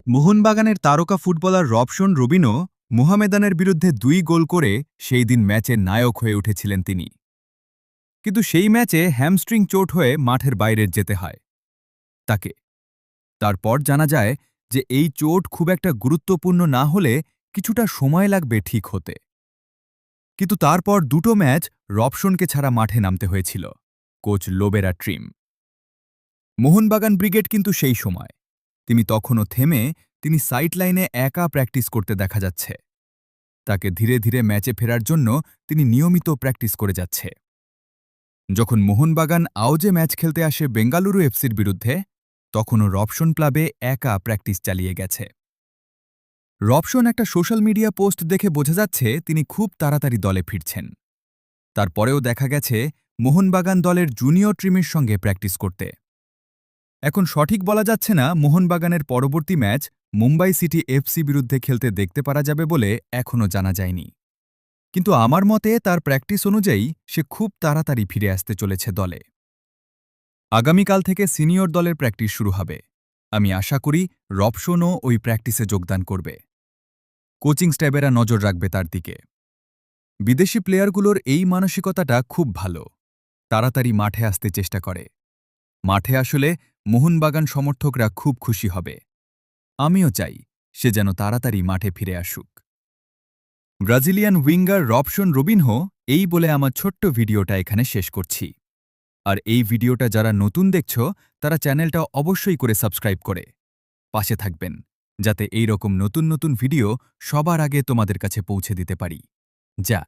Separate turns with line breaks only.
মোহনবাগানের তারকা ফুটবলার রবশন রবিনও মোহামেডানের বিরুদ্ধে ২ গোল করে সেই দিন ম্যাচের নায়ক হয়ে উঠেছিলেন তিনি। কিন্তু সেই ম্যাচে হ্যামস্ট্রিং চোট হয়ে মাঠের বাইরে যেতে হয় তাকে। তারপর জানা যায় যে এই চোট খুব একটা গুরুত্বপূর্ণ না হলে কিছুটা সময় লাগবে ঠিক হতে। কিন্তু তারপর দুটো ম্যাচ রবশনকে ছাড়া মাঠে নামতে হয়েছিল coach Lobera trim. Mohun Bagan brigade কিন্তু সেই সময় তিনি তখনও থেমে তিনি সাইডলাইনে একা প্র্যাকটিস করতে দেখা যাচ্ছে। তাকে ধীরে ধীরে ম্যাচে ফেরার জন্য তিনি নিয়মিত প্র্যাকটিস করে যাচ্ছে। যখন মোহনবাগান আউজে ম্যাচ খেলতে আসে বেঙ্গালুরু এফসির বিরুদ্ধে, তখনও রবশন ক্লাবে একা প্র্যাকটিস চালিয়ে গেছে। রবশন একটা সোশ্যাল মিডিয়া পোস্ট দেখে বোঝা যাচ্ছে তিনি খুব তাড়াতাড়ি দলে ফিরছেন। তারপরেও দেখা গেছে মোহনবাগান দলের জুনিয়র টিমের সঙ্গে প্র্যাকটিস করতে। এখন সঠিক বলা যাচ্ছে না মোহনবাগানের পরবর্তী ম্যাচ মুম্বাই সিটি এফসি বিরুদ্ধে খেলতে দেখতে পারা যাবে বলে এখনও জানা যায়নি। কিন্তু আমার মতে তার প্র্যাকটিস অনুযায়ী সে খুব তাড়াতাড়ি ফিরে আসতে চলেছে দলে। আগামীকাল থেকে সিনিয়র দলের প্র্যাকটিস শুরু হবে। আমি আশা করি রবশনও ওই প্র্যাকটিসে যোগদান করবে। কোচিং স্ট্যাফেরা নজর রাখবে তার দিকে। বিদেশি প্লেয়ারগুলোর এই মানসিকতাটা খুব ভালো। তাড়াতাড়ি মাঠে আসতে চেষ্টা করে। মাঠে আসলে মোহনবাগান সমর্থকরা খুব খুশি হবে। আমিও চাই সে যেন তাড়াতাড়ি মাঠে ফিরে আসুক। ব্রাজিলিয়ান উইঙ্গার রবশন রবিনহো এই বলে আমার ছোট্ট ভিডিওটা এখানে শেষ করছি। আর এই ভিডিওটা যারা নতুন দেখছ তারা চ্যানেলটা অবশ্যই করে সাবস্ক্রাইব করে পাশে থাকবেন, যাতে এই রকম নতুন নতুন ভিডিও সবার আগে তোমাদের কাছে পৌঁছে দিতে পারি। যা